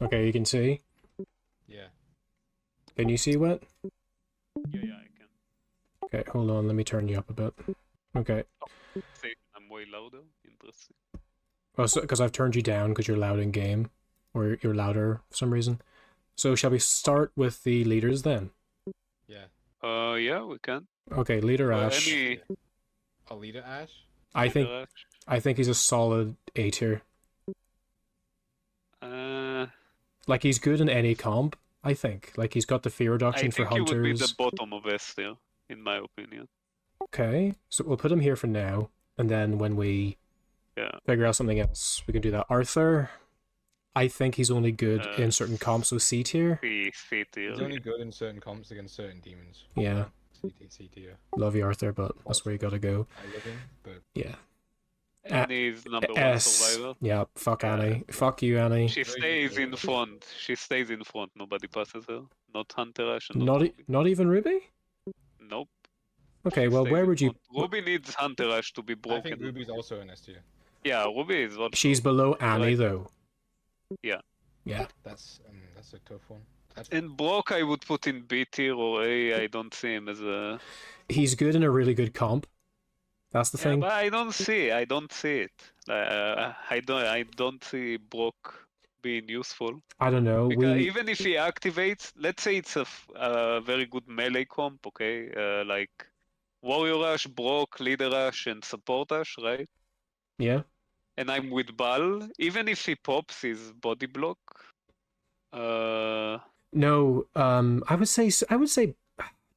Okay, you can see. Yeah. Can you see what? Yeah, I can. Okay, hold on. Let me turn you up a bit. Okay. Say I'm way louder. Interesting. Oh, so because I've turned you down because you're loud in game, or you're louder for some reason. So shall we start with the leaders then? Yeah. Yeah, we can. Okay, leader Well, Ash. any A leader Ash? I think leader I think he's a solid A tier. Like he's good in any comp. I think like he's got the fear I reduction for think he would be the hunters. bottom of S tier, in my opinion. Okay, so we'll put him here for now, and then when we figure out something else, we can do that. Arthur, I think he's only good in certain comps, so C tier. C tier. He's only good in certain comps against certain demons. Yeah. C tier. Love you, Arthur, but that's where you gotta go. I love him, but yeah. Annie's number one S. survivor. Yeah, fuck Annie. Fuck you, Annie. She stays in front. She stays in front. Nobody passes her. Not Hunter Ash. And Not even Ruby? Nope. Okay, well, where would you... Ruby needs Hunter Ash to be broken. I think Ruby's also an S tier. Yeah, Ruby is also... She's below Annie, though. Yeah. Yeah. That's a tough one. And Brock, I would put in B tier or A. I don't see him as a... He's good in a really good comp. That's the thing. But I don't see it. I don't see Brock being useful. I don't know. Because even if he activates, let's say it's a very good melee comp, okay? Like Warrior Ash, Brock, Leader Ash, and Support Ash, right? Yeah. And I'm with BAAL. Even if he pops his body block. No, I would say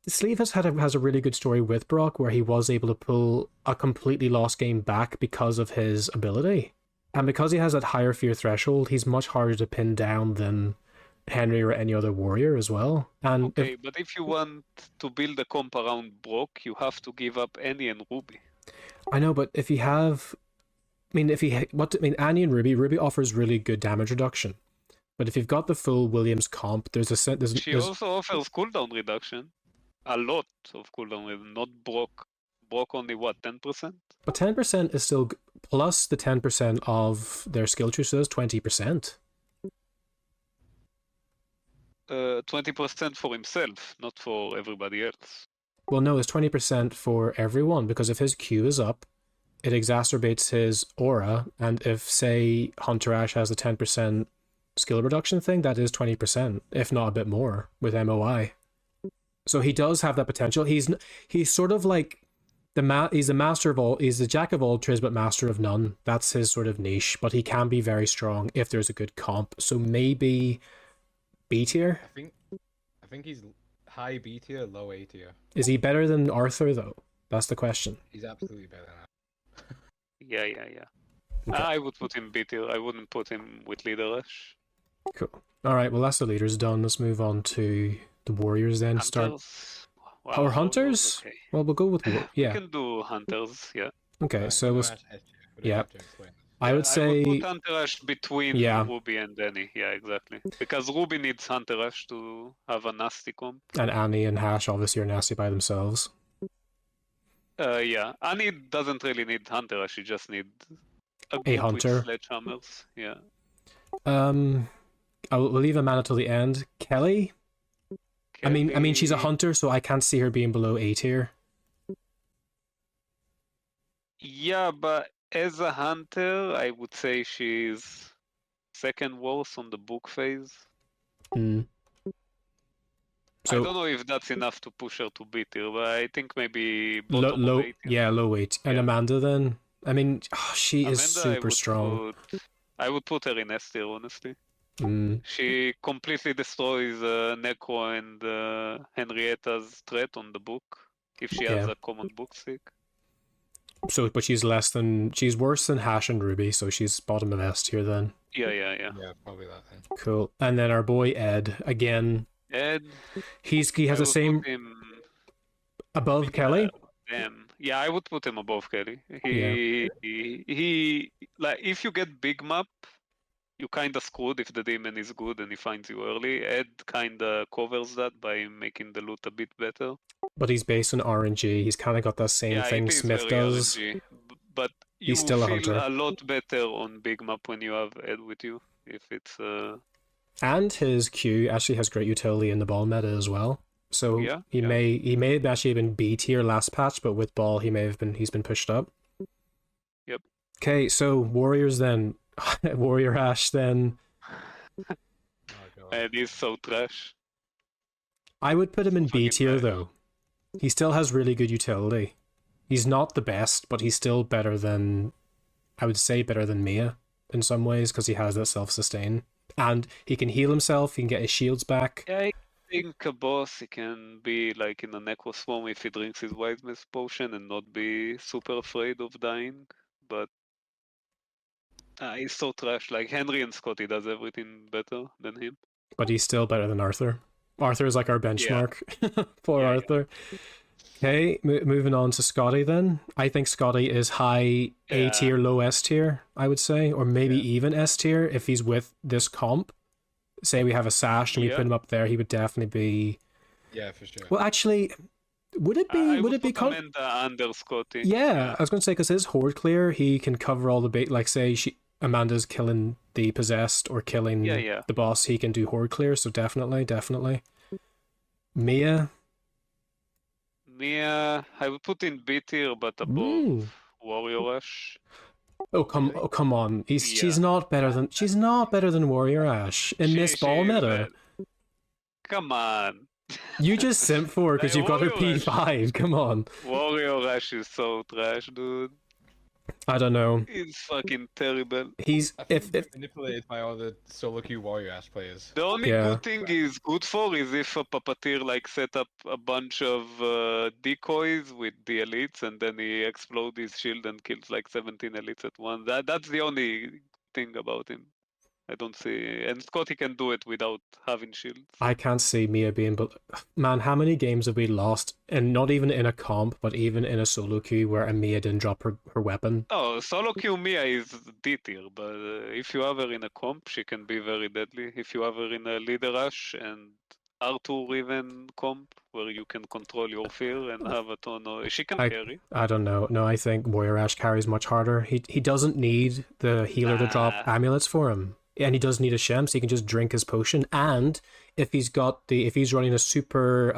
Sleeve has a really good story with Brock where he was able to pull a completely lost game back because of his ability. And because he has that higher fear threshold, he's much harder to pin down than Henry or any other warrior as well. And okay, but if you want to build a comp around Brock, you have to give up Annie and Ruby. I know, but if you have... Annie and Ruby offers really good damage reduction. But if you've got the full Williams comp, She also offers cooldown reduction. A lot of cooldown reduction, not Brock. Brock only, what, 10%? But 10% is still... Plus the 10% of their skill tree, so that's 20%. 20% for himself, not for everybody else. Well, no, it's 20% for everyone, because if his Q is up, it exacerbates his aura, and if, say, Hunter Ash has a 10% skill reduction thing, that is 20%, if not a bit more, with MOI. So he does have that potential. He's sort of like he's the jack of all trades but master of none. That's his sort of niche, but he can be very strong if there's a good comp. So maybe B tier? I think he's high B tier, low A tier. Is he better than Arthur though? That's the question. He's absolutely better than that. Yeah. Okay. I would put him B tier. I wouldn't put him with Leader Ash. Cool. Alright, well that's the leaders done. Let's move on to the warriors then. Hunters? Or hunters? Okay. Well, we'll go with... Yeah. We can do hunters, yeah. Okay, so we'll... Yeah. I would say... put Hunter Ash between Ruby and Annie. Yeah, exactly. Because Ruby needs Hunter Ash to have a nasty comp. And Annie and Hash obviously are nasty by themselves. Yeah. Annie doesn't really need Hunter Ash. She just needs a hunter. With sledgehammers. Yeah. We'll leave Amanda till the end. Kelly? I mean, she's a hunter, so I can't see her being below A tier. Yeah, but as a hunter, I would say she's second worst on the book phase. So, I don't know if that's enough to push her to B tier, but I think maybe low A tier. Yeah, low A tier. And Amanda then? I mean, Amanda is super strong. I would put her in S tier, honestly. She completely destroys Necro and Henrietta's threat on the book if she has a common book stick. So, but she's worse than Hash and Ruby, so she's bottom of S tier then. Yeah. Yeah, probably that then. Cool. And then our boy Ed again. Ed, he has the same above Kelly. Yeah, I would put him above Kelly. He like if you get big map, you kind of screwed if the demon is good and he finds you early. Ed kind of covers that by making the loot a bit better. But he's based on RNG. He's kind of got that same thing Smith does. RNG, but he's still a hunter. A lot better on big map when you have Ed with you. If it's And his Q actually has great utility in the BAAL meta as well. So he may have actually been B tier last patch, but with BAAL he's been pushed up. Yep. Okay, so Warriors then. Warrior Ash then. Oh, God. And he's so trash. I would put him in B Fucking tier trash. though. He still has really good utility. He's not the best, but he's still better than, I would say, better than Mia in some ways, because he has that self-sustain. And he can heal himself, he can get his shields back. Yeah, I think a boss he can be like in a Necro Swarm if he drinks his Wiseman's potion and not be super afraid of dying. But he's so trash. Like Henry and Scotty does everything better than him. But he's still better than Arthur. Arthur is like our benchmark. Poor Arthur. Okay, moving on to Scotty then. I think Scotty is high A tier, low S tier, I would say, or maybe even S tier if he's with this comp. Say we have a Sash and we put him up there, he would definitely be. Yeah, for sure. Well, actually, would it be? Would it be? put him in the under Scotty. Yeah, I was going to say because his horde clear, he can cover all the bait. Like say Amanda's killing the possessed or killing the boss, he can do horde clear. So definitely. Mia, I would put in B tier, but above Warrior Ash. Oh come on! She's not better than Warrior Ash in this BAAL meta. Come on. You just simp for her because you've got her P5. Come on. Warrior Ash is so trash, dude. I don't know. He's fucking terrible. He's if manipulated by all the solo queue Warrior Ash players. The only good thing he's good for is if a puppeteer like set up a bunch of decoys with the elites and then he explodes his shield and kills like 17 elites at once. That's the only thing about him. I don't see, and Scotty can do it without having shields. I can't see Mia being, but man, how many games have we lost? And not even in a comp, but even in a solo queue where a Mia didn't drop her weapon. Oh, solo queue Mia is D tier, but if you have her in a comp, she can be very deadly. If you have her in a leader rush and R2 even comp, where you can control your fear and have a ton of, she can carry. I don't know. No, I think Warrior Ash carries much harder. He doesn't need the healer to drop amulets for him. And he does need a Shem, so he can just drink his potion. And if he's running a super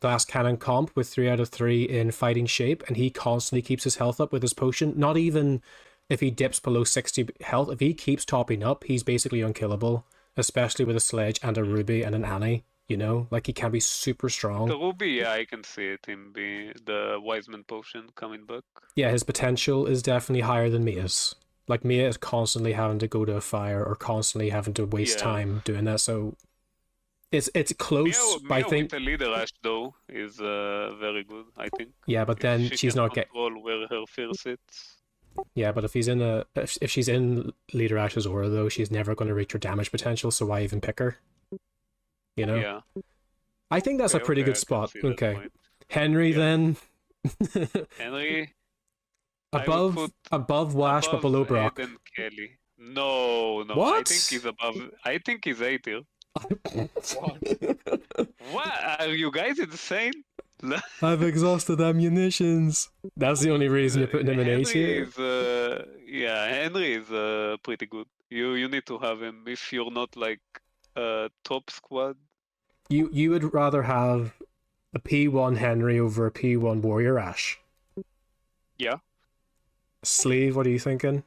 glass cannon comp with 3 out of 3 in fighting shape, and he constantly keeps his health up with his potion, not even if he dips below 60 health, if he keeps topping up, he's basically unkillable, especially with a Sledge and a Ruby and an Annie. You know, like he can be super strong. The Ruby, I can see it in the Wiseman potion coming back. Yeah, his potential is definitely higher than Mia's. Like Mia is constantly having to go to a fire or constantly having to waste time doing that. So it's close. Mia I think with the leader Ash though is very good. I think. Yeah, but then she's not getting control where her fear sits. Yeah, but if she's in leader Ash's aura though, she's never going to reach her damage potential. So why even pick her? You know. Yeah. I think that's a pretty good spot. Okay, Henry then. Henry. Above Wash, but below Brock. Aiden Kelly. No. What? I think he's A tier. What? Are you guys insane? I've exhausted ammunitions. That's the only reason you're putting him in A tier. Henry is pretty good. You need to have him if you're not like top squad. You would rather have a P1 Henry over a P1 Warrior Ash. Yeah. Sleeve, what are you thinking?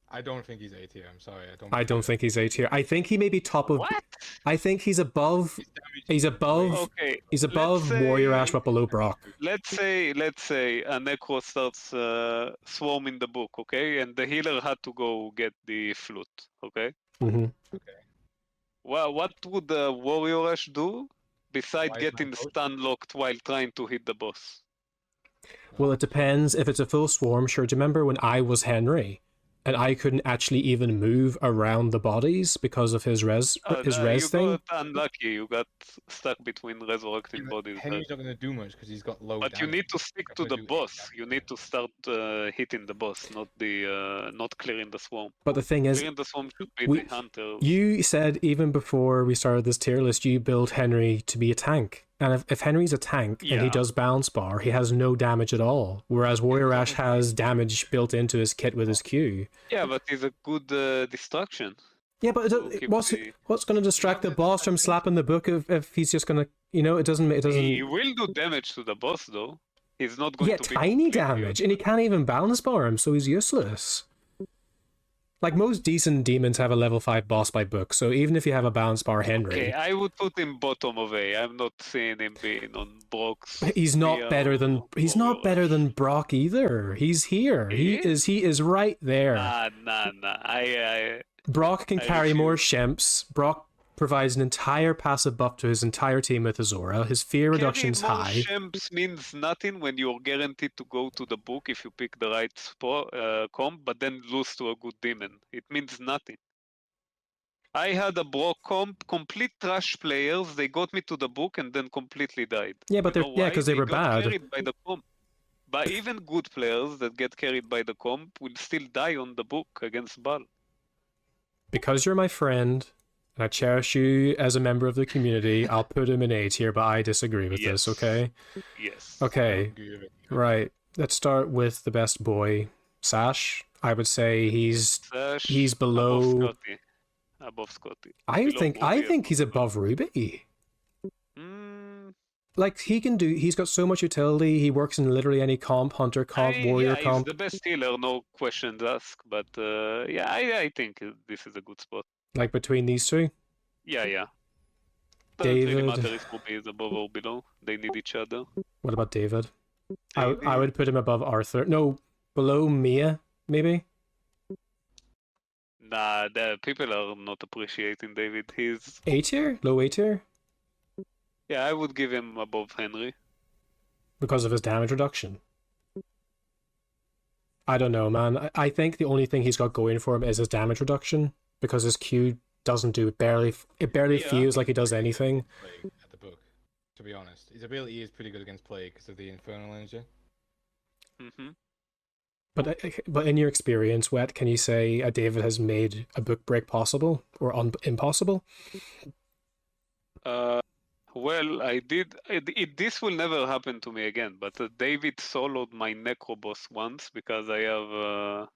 I don't think he's A tier. I'm sorry. I don't think he's A tier. I think he may be top of. What? I think he's above. He's above. Okay. He's above Warrior Ash, but below Brock. Let's say a Necro starts swarming the book, okay, and the healer had to go get the flute, okay. Mm-hmm. Okay. Well, what would the Warrior Ash do besides getting stun locked while trying to hit the boss? Well, it depends. If it's a full swarm, sure. Do you remember when I was Henry, and I couldn't actually even move around the bodies because of his res thing? You got unlucky. You got stuck between resurrecting bodies. Henry's not going to do much because he's got low. But you need to stick to the boss. You need to start hitting the boss, not clearing the swarm. But the thing is, clearing the swarm should be the hunter. You said even before we started this tier list, you built Henry to be a tank. And if Henry's a tank and he Yeah. does balance bar, he has no damage at all. Whereas Warrior Ash has damage built into his kit with his Q. Yeah, but it's a good distraction. Yeah, but to keep the- what's going to distract the boss from slapping the book if he's just going to, it doesn't. He will do damage to the boss though. He's not going Yeah, to be tiny completely damage, and he can't even balance bar him, so he's useless. Like, most decent demons have a level 5 boss by book, so even if you have a balance bar Henry, Okay, I would put him bottom of A. I'm not seeing him being on Brock's. he's not tier better than or he's not Warrior better Ash. than Brock either. He's here. He He is right there. Nah. Brock can I carry more refuse. shemps. Brock provides an entire passive buff to his entire team with his aura. His fear reduction's Carrying more high. Shemps means nothing when you're guaranteed to go to the book if you pick the right comp, but then lose to a good demon. It means nothing. I had a Brock comp, complete trash players. They got me to the book and then completely died. Yeah, but You they're know yeah, why? because they were got bad. carried by the comp. But even good players that get carried by the comp will still die on the book against BAAL. Because you're my friend and I cherish you as a member of the community, I'll put him in A tier, but I disagree with this, Yes. okay? Yes. Okay, right. Let's start with the best boy, Sash. I would say he's Sash, below. Above Scotty. I Below think Ruby, he's above Ruby. Mm, Like, he's got so much utility. He works in literally any comp, hunter comp, warrior He's comp. the best healer, no questions asked. But yeah, I think this is a good spot. Like, between these two. Yeah. Doesn't really David. matter if Ruby is above or below. They need each other. What about David? I David? would put him above Arthur. No, below Mia, maybe? Nah, the people are not appreciating David. He's A tier? Low A tier? I would give him above Henry. Because of his damage reduction. I don't know, man. I think the only thing he's got going for him is his damage reduction, because his Q doesn't do it barely Yeah. feels like he does anything. Plague at the book, to be honest. His ability is pretty good against Plague because of the Infernal Energy. Mm-hmm. But in your experience, Wet, can you say a David has made a book break possible or impossible? Well, I did. This will never happen to me again. But David soloed my Necro boss once because I have.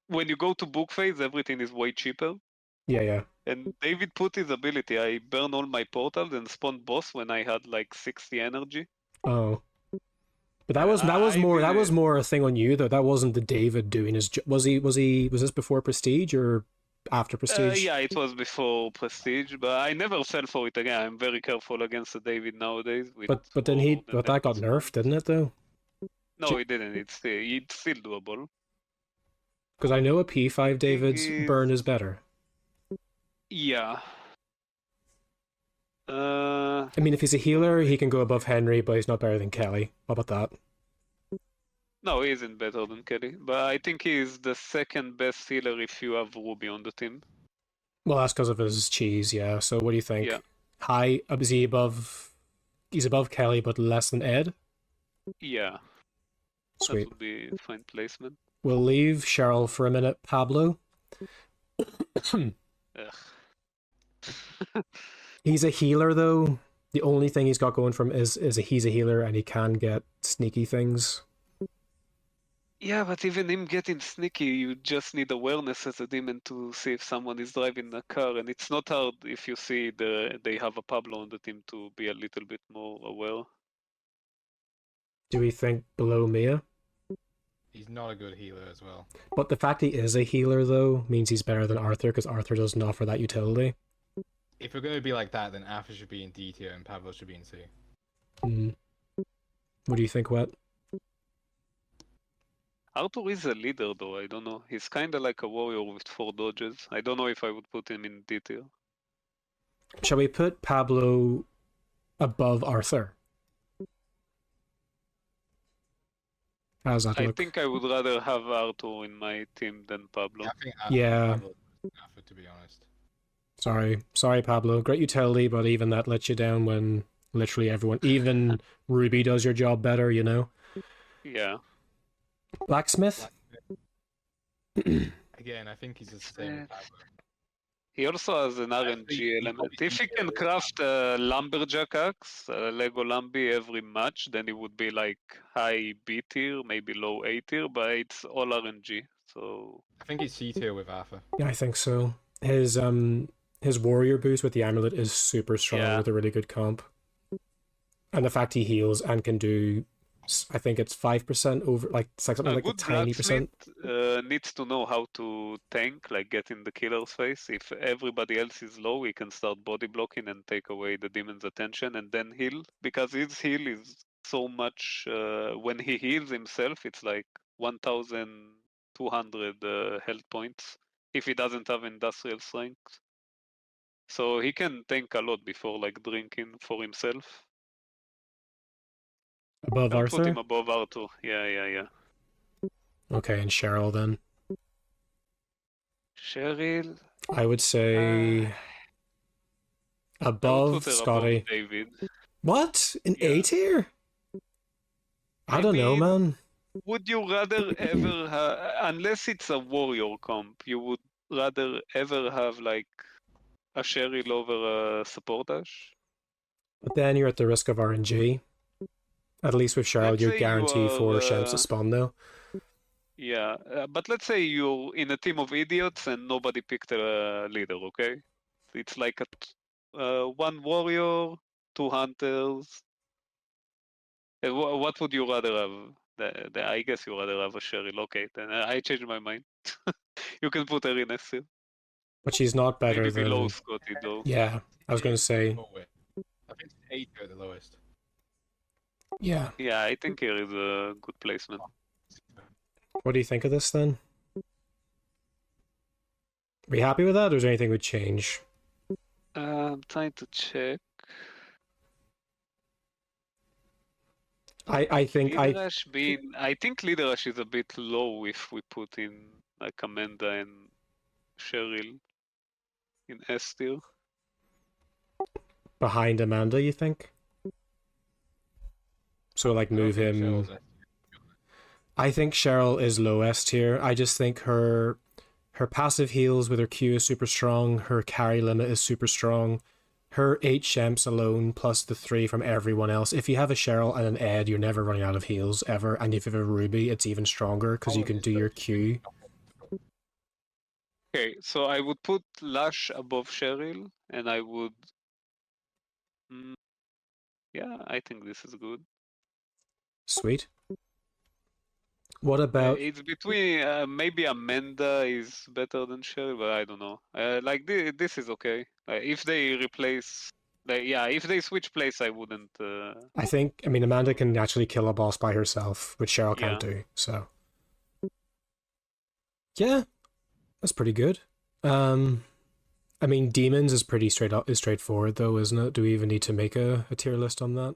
When you go to book phase, everything is way cheaper. Yeah. And David put his ability. I burn all my portals and spawn boss when I had like 60 energy. Oh. But that was more a thing on you though. That wasn't the David doing his was this before Prestige or after Prestige? Yeah, it was before Prestige, but I never fell for it again. I'm very careful against the David nowadays. But then that got nerfed, didn't it though? No, it didn't. It's still doable. Because I know a P5 David's burn is better. Yeah. I mean, if he's a healer, he can go above Henry, but he's not better than Kelly. What about that? No, he isn't better than Kelly, but I think he's the second best healer if you have Ruby on the team. Well, that's because of his cheese, yeah. So what do you think? Yeah. High, is he above? He's above Kelly, but less than Ed. Yeah. Sweet. That would be a fine placement. We'll leave Cheryl for a minute. Pablo. Ugh. He's a healer though. The only thing he's got going from he's a healer and he can get sneaky things. Yeah, but even him getting sneaky, you just need awareness as a demon to see if someone is driving a car, and it's not hard if you see they have a Pablo on the team to be a little bit more aware. Do we think below Mia? He's not a good healer as well. But the fact he is a healer though means he's better than Arthur because Arthur doesn't offer that utility. If we're going to be like that, then Arthur should be in D tier and Pablo should be in C. What do you think, Wet? Arthur is a leader though, I don't know. He's kinda like a warrior with 4 dodges. I don't know if I would put him in D tier. Shall we put Pablo above Arthur? How does that I look? think I would rather have Arthur in my team than Pablo. Yeah, I think Yeah. Pablo is Arthur, to be honest. Sorry, Pablo. Great utility, but even that lets you down when literally everyone, even Ruby does your job better, you know? Yeah. Blacksmith? Again, I think he's the same as Pablo. He also has an RNG element. If he can craft a lumberjack axe, a Lego Lumby every match, then it would be like high B tier, maybe low A tier, but it's all RNG. So I think he's C tier with Arthur. Yeah, I think so. His warrior boost with the amulet is super strong Yeah. with a really good comp. And the fact he heals and can do, I think it's 5% over, like it's like something a like a good tiny percent. blacksmith needs to know how to tank, like get in the killer's face. If everybody else is low, he can start body blocking and take away the demon's attention and then heal. Because his heal is so much, when he heals himself, it's like 1,200 health points if he doesn't have industrial strength. So he can tank a lot before like drinking for himself. Above I'll put him Arthur? above Arthur. Yeah. Okay, and Cheryl then. Cheryl. I would say I would above put her Scotty. above David. What? In Yeah. A tier? I don't know, mean, man. Would you rather ever have, unless it's a warrior comp, you would rather ever have like a Cheryl over a support Ash? But then you're at the risk of RNG. At least with Cheryl, Let's you're say you guaranteed are, 4 Shems to spawn though. Yeah, but let's say you're in a team of idiots and nobody picked a leader, okay? It's like one warrior, 2 hunters. What would you rather have? I guess you rather have a Cheryl. Okay, then I changed my mind. You can put her in S tier. But she's not better Maybe below than... Scotty though. Yeah, I was going to say... I think it's A tier at the lowest. Yeah. Yeah, I think here is a good placement. What do you think of this then? Are you happy with that, or is there anything would change? I'm trying to check. I think I think Leader Ash is a bit low if we put in like Amanda and Cheryl in S tier. behind Amanda, you think? So like move him. I think Cheryl is low S tier. I just think her passive heals with her Q is super strong. Her carry limit is super strong. Her 8 Shemps alone plus the 3 from everyone else. If you have a Cheryl and an Ed, you're never running out of heals ever. And if you have a Ruby, it's even stronger because you can do your Q. Okay, so I would put Lash above Cheryl, and I would. Yeah, I think this is good. Sweet. What about... It's between maybe Amanda is better than Cheryl, but I don't know. Like this is okay. If they replace, if they switch place, I wouldn't. I think, I mean, Amanda can actually kill a boss by herself, which Cheryl can't do. So, yeah, that's pretty good. I mean, demons is pretty straightforward though, isn't it? Do we even need to make a tier list on that?